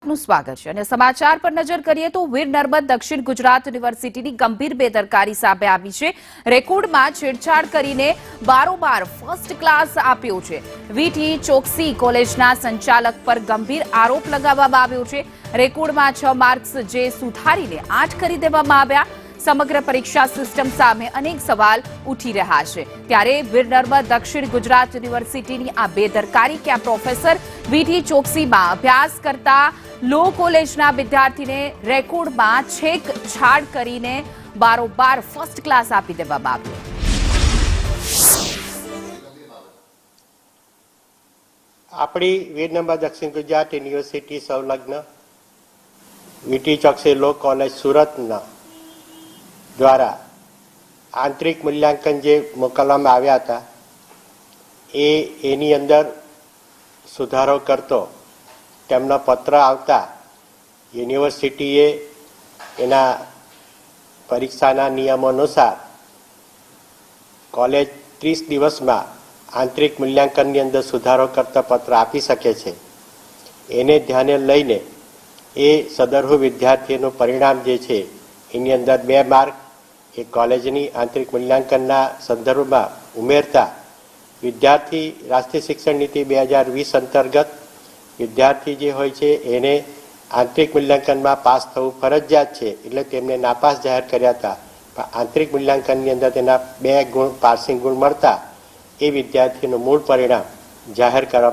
આપનું સ્વાગત છે અને સમાચાર પર નજર કરીએ તો વીર નર્મદ દક્ષિણ ગુજરાત યુનિવર્સિટીની ગંભીર બેદરકારી સામે આવી છે। રેકોર્ડમાં છેડછાડ કરીને બારોબાર ફર્સ્ટ ક્લાસ આપ્યો છે। વીટી ચોકસી કોલેજના સંચાલક પર ગંભીર આરોપ લગાવવામાં આવ્યો છે। રેકોર્ડમાં 6 માર્ક્સ જે સુધારીને 8 કરી દેવામાં આવ્યા। સમગ્ર પરીક્ષા સિસ્ટમ સામે અનેક સવાલ ઉઠી રહ્યા છે। ત્યારે વીર નર્મદ દક્ષિણ ગુજરાત યુનિવર્સિટીની આ બેદરકારી કે આ પ્રોફેસર વીટી ચોકસીમાં અભ્યાસ કરતા લો કોલેજના વિદ્યાર્થીને રેકોર્ડમાં છેડછાડ કરીને બારોબાર ફર્સ્ટ ક્લાસ આપી દેવામાં આવ્યો। આપણી વીર નર્મદ દક્ષિણ ગુજરાત યુનિવર્સિટી સંલગ્ન વીટી ચોકસી લો કોલેજ સુરતના દ્વારા આંતરિક મૂલ્યાંકન જે મોકલવામાં આવ્યા હતા એની અંદર સુધારો કરતો તેમનો પત્ર આવતા યુનિવર્સિટીએ એના પરીક્ષાના નિયમો અનુસાર કોલેજ 30 દિવસમાં આંતરિક મૂલ્યાંકનની અંદર સુધારો કરતા પત્ર આપી શકે છે। એને ધ્યાને લઈને એ સદરહુ વિદ્યાર્થીનું પરિણામ જે છે એની અંદર 2 માર્ક એ કોલેજની આંતરિક મૂલ્યાંકનના સંદર્ભમાં ઉમેરતા વિદ્યાર્થી રાષ્ટ્રીય શિક્ષણ નીતિ 2020 અંતર્ગત વિદ્યાર્થી જે હોય છે એને આંતરિક મૂલ્યાંકનમાં પાસ થવું ફરજિયાત છે, એટલે તેમને નાપાસ જાહેર કર્યા હતા। પણ આંતરિક મૂલ્યાંકનની અંદર તેના 2 ગુણ પાસિંગ ગુણ મળતા એ વિદ્યાર્થીનું મૂળ પરિણામ જાહેર કરવા